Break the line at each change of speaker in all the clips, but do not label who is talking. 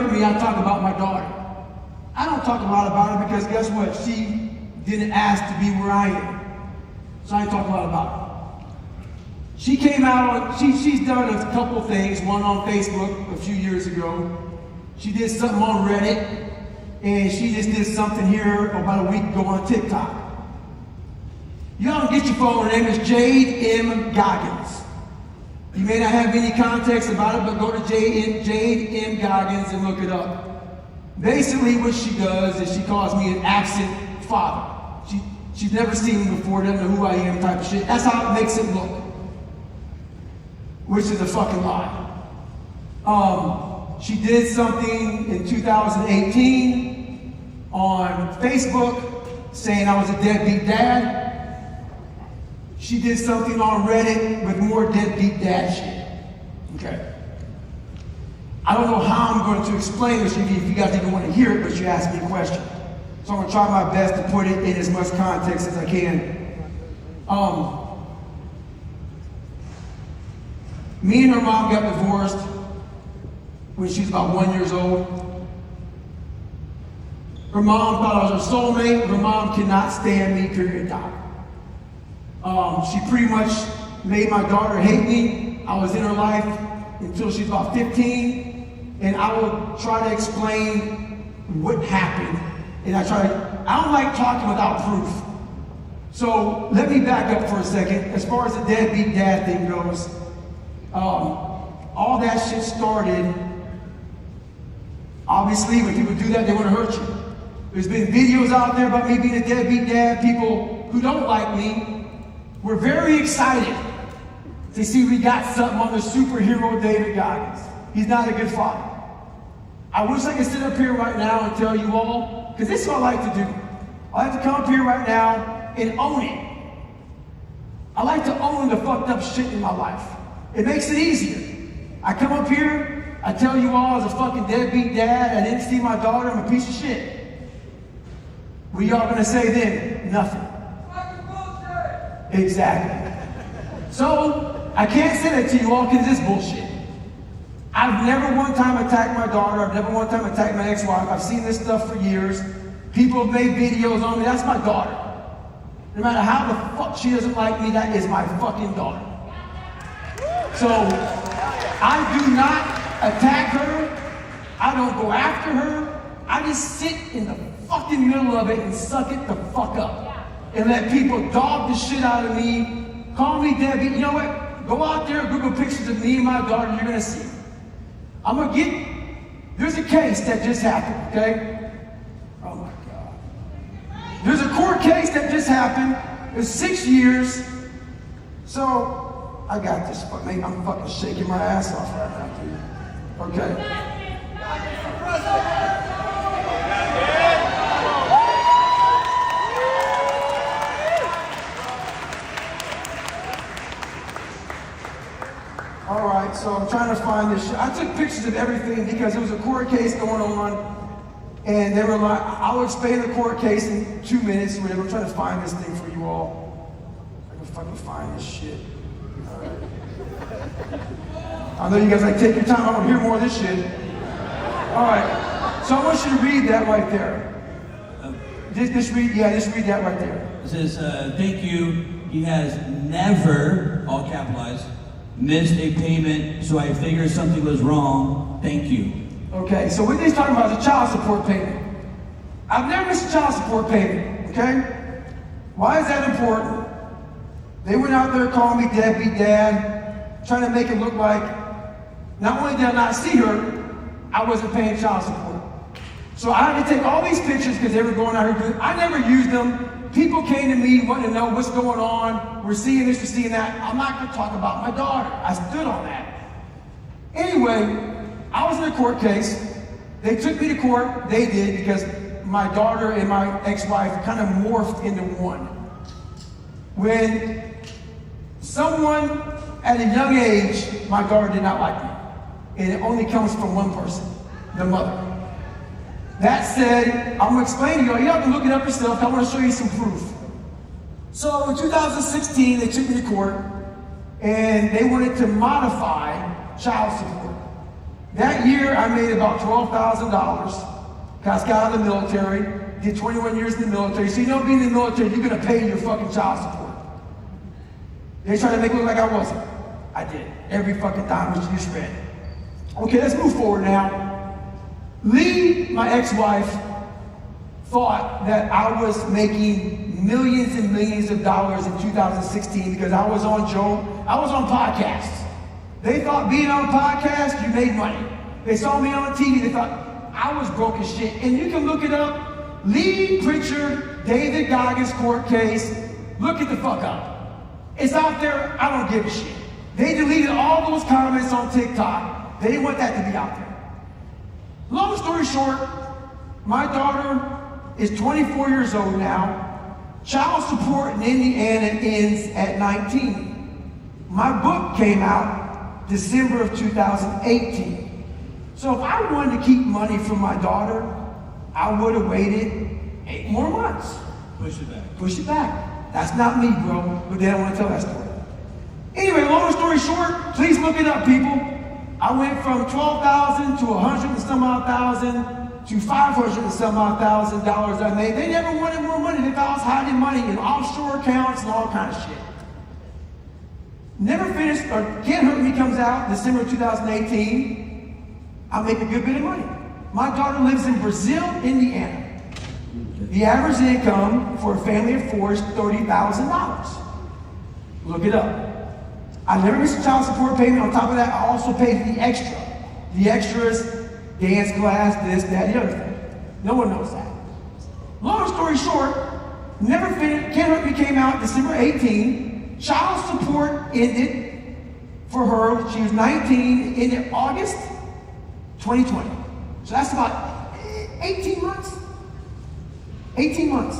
me, I talk about my daughter. I don't talk a lot about her because guess what? She didn't ask to be where I am. So I ain't talk a lot about her. She came out, she's done a couple things, one on Facebook a few years ago. She did something on Reddit, and she just did something here about a week ago on TikTok. Y'all can get your phone, her name is Jade M. Goggins. You may not have any context about it, but go to Jade M. Goggins and look it up. Basically what she does is she calls me an absent father. She's never seen me before, doesn't know who I am type of shit. That's how it makes it look. Which is a fucking lie. She did something in 2018 on Facebook saying I was a deadbeat dad. She did something on Reddit with more deadbeat dad shit. Okay. I don't know how I'm going to explain this if you guys even want to hear it, but you asked me a question. So I'm going to try my best to put it in as much context as I can. Me and her mom got divorced when she was about 1 year old. Her mom thought I was her soulmate. Her mom cannot stand me, period, dot. She pretty much made my daughter hate me. I was in her life until she was about 15, and I will try to explain what happened. And I don't like talking without proof. So let me back up for a second. As far as the deadbeat dad thing goes, all that shit started, obviously when people do that, they want to hurt you. There's been videos out there about me being a deadbeat dad. People who don't like me were very excited to see we got something on the superhero David Goggins. He's not a good father. I wish I could sit up here right now and tell you all, because this is what I like to do. I like to come up here right now and own it. I like to own the fucked up shit in my life. It makes it easier. I come up here, I tell you all as a fucking deadbeat dad, I didn't see my daughter, I'm a piece of shit. What are y'all gonna say then? Nothing. Exactly. So, I can't say that to you all because it's bullshit. I've never one time attacked my daughter. I've never one time attacked my ex-wife. I've seen this stuff for years. People have made videos on me. That's my daughter. No matter how the fuck she doesn't like me, that is my fucking daughter. So, I do not attack her. I don't go after her. I just sit in the fucking middle of it and suck it the fuck up. And let people dog the shit out of me, call me deadbeat. You know what? Go out there and Google pictures of me and my daughter, you're gonna see. There's a case that just happened, okay? Oh my God. There's a court case that just happened. It's 6 years. So, I got this, I'm fucking shaking my ass off right now, dude. Okay? All right, so I'm trying to find this shit. I took pictures of everything because there was a court case going on, and they were like, I'll explain the court case in 2 minutes or whatever. I'm trying to find this thing for you all. I can fucking find this shit. All right. I know you guys like, take your time. I want to hear more of this shit. All right, so I want you to read that right there. Just read that right there.
It says, thank you. He has never, all capitalized, missed a payment, so I figured something was wrong. Thank you.
Okay, so what he's talking about is a child support payment. I've never missed a child support payment, okay? Why is that important? They went out there calling me deadbeat dad, trying to make it look like not only did I not see her, I wasn't paying child support. So I had to take all these pictures because they were going out here. I never used them. People came to me wanting to know what's going on. We're seeing this, we're seeing that. I'm not going to talk about my daughter. I stood on that. Anyway, I was in a court case. They took me to court. They did because my daughter and my ex-wife kind of morphed into one. When someone at a young age, my daughter did not like me. And it only comes from one person, the mother. That said, I'm going to explain to you. You have to look it up yourself. I want to show you some proof. So in 2016, they took me to court, and they wanted to modify child support. That year, I made about $12,000. Got out of the military, did 21 years in the military. So you know, being in the military, you're gonna pay your fucking child support. They tried to make it look like I wasn't. I did. Every fucking dime was just spent. Okay, let's move forward now. Lee, my ex-wife, thought that I was making millions and millions of dollars in 2016 because I was on podcasts. They thought being on a podcast, you made money. They saw me on TV, they thought I was broke as shit. And you can look it up. Lee Pritchard, David Goggins court case. Look it the fuck up. It's out there, I don't give a shit. They deleted all those comments on TikTok. They didn't want that to be out there. Long story short, my daughter is 24 years old now. Child support in Indiana ends at 19. My book came out December of 2018. So if I wanted to keep money from my daughter, I would have waited 8 more months.
Push it back.
Push it back. That's not me, bro, but they don't want to tell that story. Anyway, long story short, please look it up, people. I went from $12,000 to $100 and some odd thousand to $500 and some odd $1,000 I made. They never wanted more money. They thought I was hiding money in offshore accounts and all kinds of shit. Never finished, or Can't Hurt Me comes out December 2018. I make a good bit of money. My daughter lives in Brazil, Indiana. The average income for a family of 4 is $30,000. Look it up. I never missed a child support payment. On top of that, I also paid the extra. The extras, dance class, this, that, the other thing. No one knows that. Long story short, never finished. Can't Hurt Me came out December 18. Child support ended for her. She was 19. Ended August 2020. So that's about 18 months. 18 months.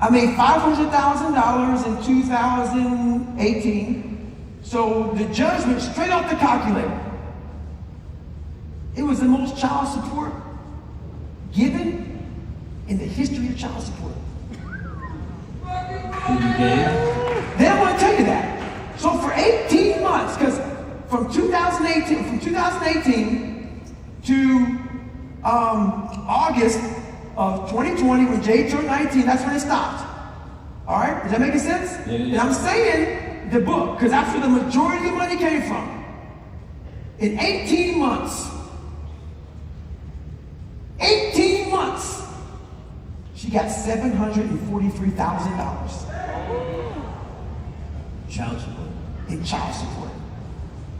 I made $500,000 in 2018. So the judge went straight off the calculator. It was the most child support given in the history of child support. They don't want to tell you that. So for 18 months, because from 2018 to August of 2020, when Jay turned 19, that's when it stopped. All right, is that making sense?
Yeah.
And I'm saying the book, because that's where the majority of the money came from. In 18 months, she got $743,000
Child support.
in child support.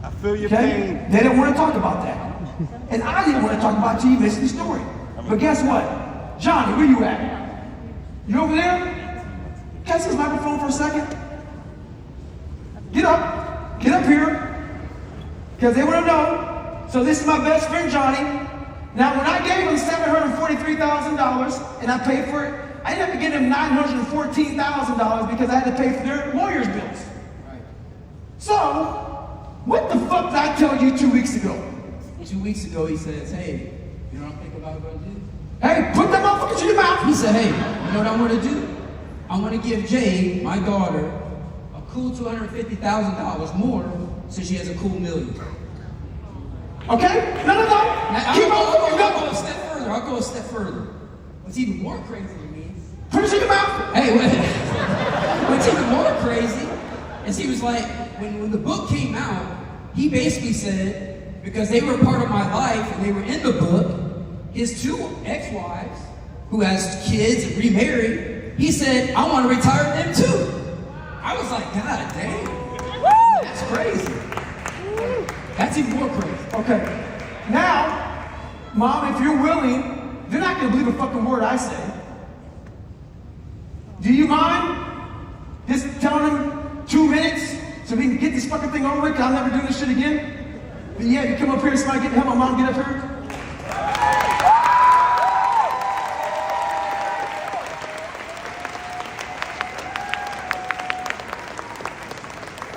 I feel your
Okay?
pain.
They didn't want to talk about that. And I didn't want to talk about it till you missed the story. But guess what? Johnny, where you at? You over there? Can I see his microphone for a second? Get up. Get up here. Because they want to know. So this is my best friend, Johnny. Now, when I gave him $743,000 and I paid for it, I ended up getting him $914,000 because I had to pay for their lawyer's bills.
Right.
So, what the fuck did I tell you 2 weeks ago?
2 weeks ago, he says, hey, you know what I'm thinking about going to do?
Hey, put that motherfucker to your mouth.
He said, hey, you know what I want to do? I want to give Jay, my daughter, a cool $250,000 more so she has a cool $1 million.
Okay? No.
Now,
Keep on.
I'll go a step further. I'll go a step further. What's even more crazy to me
Put it to your mouth.
Hey, what's even more crazy is he was like, when the book came out, he basically said, because they were a part of my life and they were in the book, his 2 ex-wives, who has kids and remarried, he said, I want to retire them too. I was like, God dang, that's crazy. That's even more crazy.
Okay. Now, Mom, if you're willing, they're not going to believe a fucking word I say. Do you mind just telling them 2 minutes so we can get this fucking thing over with? I'll never do this shit again. But yeah, you come up here, somebody help my mom get up here.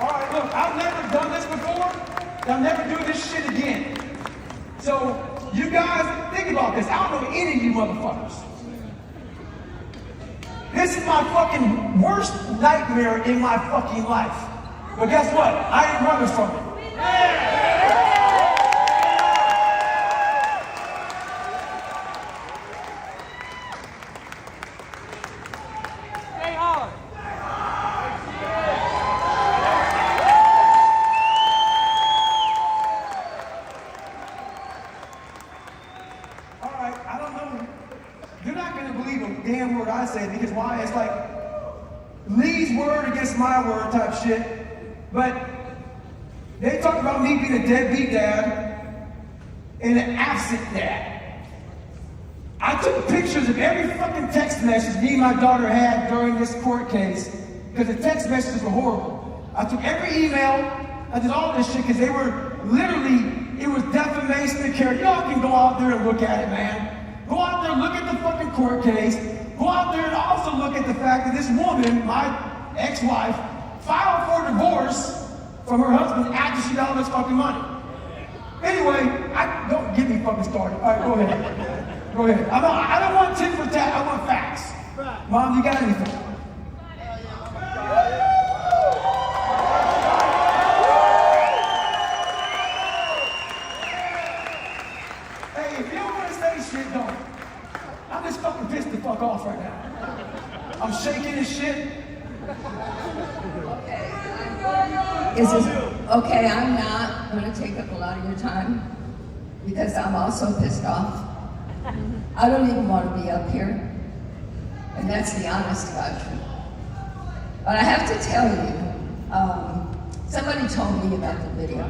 All right, look, I've never done this before. I'll never do this shit again. So, you guys, think about this. I don't know any of you motherfuckers. This is my fucking worst nightmare in my fucking life. But guess what? I ain't running from it. not gonna believe a damn word I say, because why? It's like Lee's word against my word type shit. But they talk about me being a deadbeat dad and an absent dad. I took pictures of every fucking text message me and my daughter had during this court case, because the text messages were horrible. I took every email, I did all this shit, because they were literally, it was defamation of character. Y'all can go out there and look at it, man. Go out there, look at the fucking court case. Go out there and also look at the fact that this woman, my ex-wife, filed for divorce from her husband after she got all this fucking money. Anyway, don't get me fucking started. All right, go ahead. Go ahead. I don't want tit for tat, I want facts. Mom, you got anything? Hey, if you don't want to say shit, don't. I'm just fucking pissed the fuck off right now. I'm shaking as shit.
Okay, I'm not going to take up a lot of your time because I'm also pissed off. I don't even want to be up here, and that's the honest God truth. But I have to tell you, somebody told me about the video.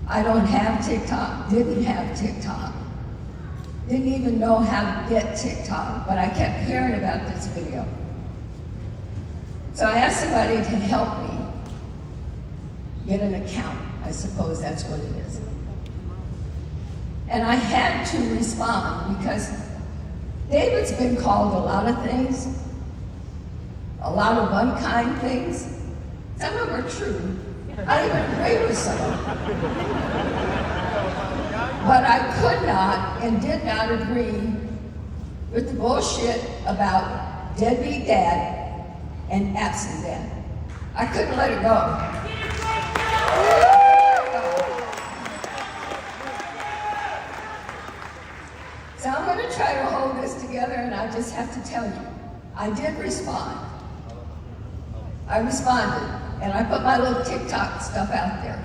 I don't have TikTok, didn't have TikTok, didn't even know how to get TikTok, but I kept hearing about this video. So I asked somebody to help me get an account. I suppose that's what it is. And I had to respond because David's been called a lot of things, a lot of unkind things. Some of them are true. I even agree with some of them. But I could not and did not agree with the bullshit about deadbeat dad and absent dad. I couldn't let it go. So I'm going to try to hold this together, and I just have to tell you, I did respond. I responded, and I put my little TikTok stuff out there.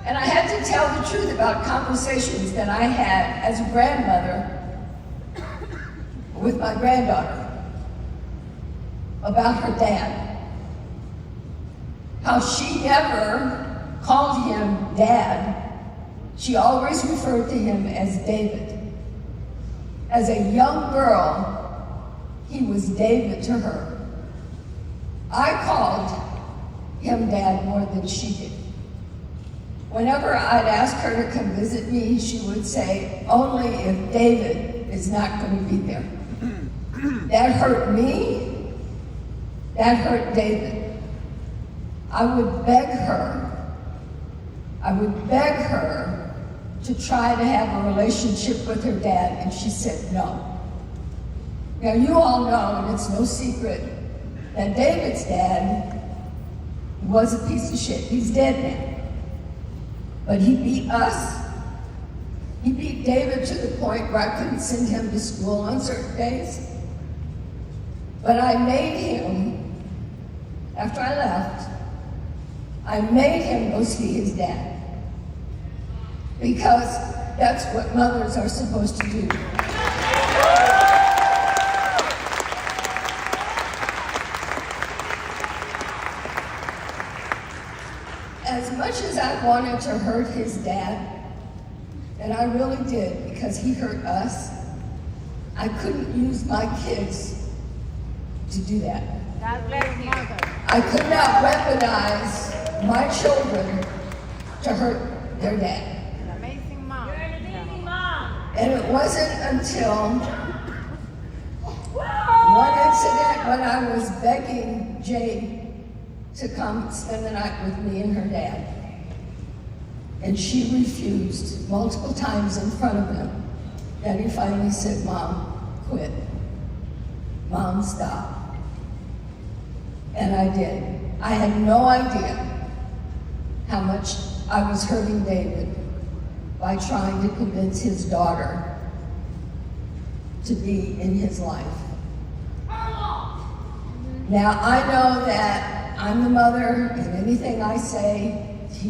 And I had to tell the truth about conversations that I had as a grandmother with my granddaughter about her dad. How she never called him dad. She always referred to him as David. As a young girl, he was David to her. I called him dad more than she did. Whenever I'd ask her to come visit me, she would say, only if David is not going to be there. That hurt me. That hurt David. I would beg her to try to have a relationship with her dad, and she said no. Now you all know, and it's no secret, that David's dad was a piece of shit. He's dead now. But he beat us. He beat David to the point where I couldn't send him to school on certain days. But I made him, after I left, I made him go see his dad. Because that's what mothers are supposed to do. As much as I wanted to hurt his dad, and I really did because he hurt us, I couldn't use my kids to do that.
God bless you.
I could not weaponize my children to hurt their dad.
Amazing mom. You're an amazing mom.
And it wasn't until one incident when I was begging Jade to come spend the night with me and her dad. And she refused multiple times in front of him. Then he finally said, Mom, quit. Mom, stop. And I did. I had no idea how much I was hurting David by trying to convince his daughter to be in his life. Now, I know that I'm the mother, and anything I say,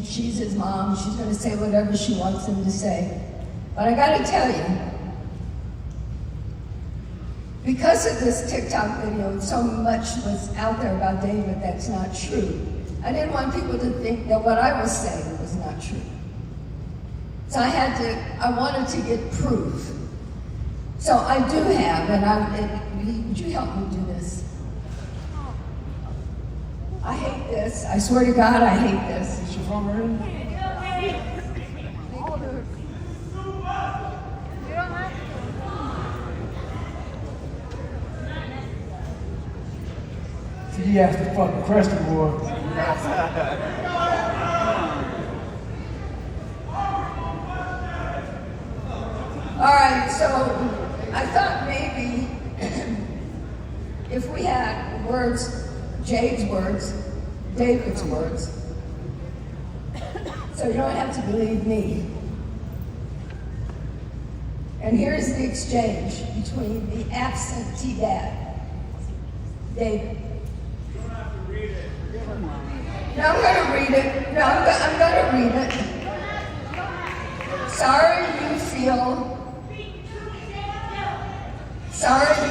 she's his mom, she's going to say whatever she wants him to say. But I got to tell you, because of this TikTok video, so much was out there about David that's not true. I didn't want people to think that what I was saying was not true. So I wanted to get proof. So I do have, would you help me do this? I hate this. I swear to God, I hate this.
Is your phone ready?
You don't have to.
He asked the fucking question, boy.
All right, so I thought maybe if we had words, Jade's words, David's words, so you don't have to believe me. And here's the exchange between the absentee dad, David.
You don't have to read it.
No, I'm going to read it. No, I'm going to read it. Sorry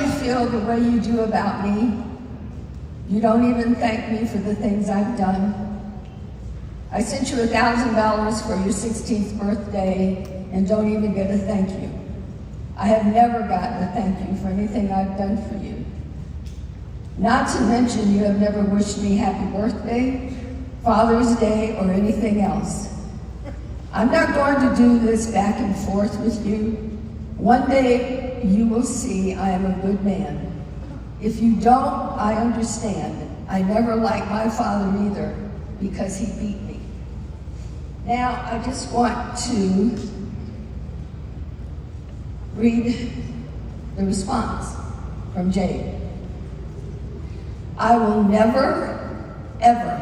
you feel the way you do about me. You don't even thank me for the things I've done. I sent you $1,000 for your 16th birthday and don't even get a thank you. I have never gotten a thank you for anything I've done for you. Not to mention you have never wished me happy birthday, Father's Day, or anything else. I'm not going to do this back and forth with you. One day you will see I am a good man. If you don't, I understand. I never liked my father either because he beat me. Now I just want to read the response from Jade. I will never, ever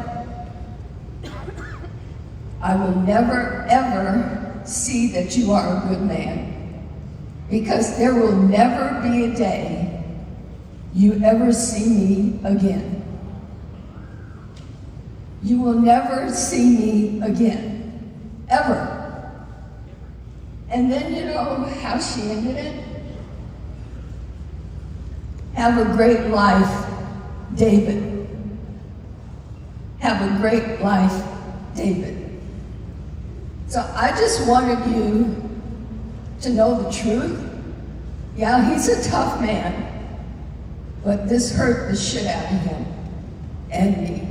see that you are a good man, because there will never be a day you ever see me again. You will never see me again, ever. And then you know how she ended it? Have a great life, David. Have a great life, David. So I just wanted you to know the truth. Yeah, he's a tough man, but this hurt the shit out of him and me.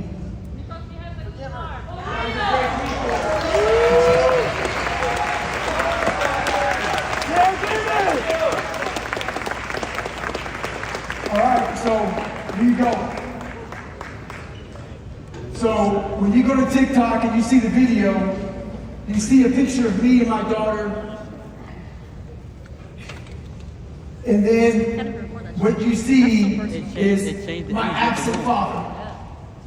All right, so here you go. So when you go to TikTok and you see the video, you see a picture of me and my daughter, and then what you see is my absent father.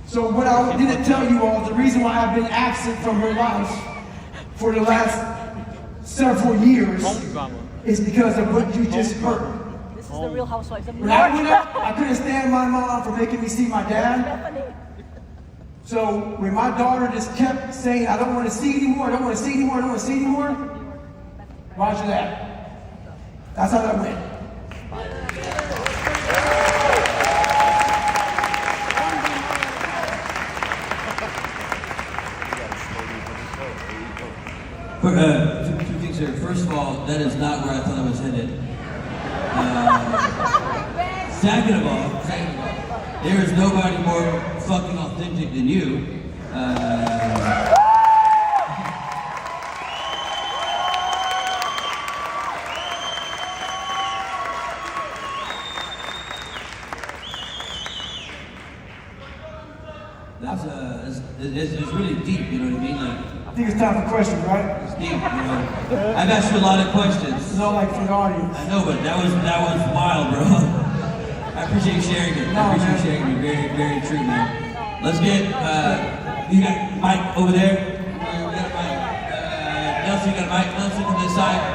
So what I didn't tell you all, the reason why I've been absent from her life for the last several years is because of what you just heard.
This is the Real Housewives of New
When I
York.
went up, I couldn't stand my mom for making me see my dad. So when my daughter just kept saying, I don't want to see anymore, I don't want to see anymore, I don't want to see anymore, roger that. That's how that went.
Two things here. First of all, that is not where I thought I was headed. Second of all, there is nobody more fucking authentic than you. It's really deep, you know what I mean? Like,
I think it's time for questions, right?
it's deep, you know. I've asked you a lot of questions.
It's not like for the audience.
I know, but that was wild, bro. I appreciate you sharing it. I appreciate you sharing it. Very, very true, man. Let's get, you got Mike over there. We got a mic. Nelson, you got a mic. Nelson from this side.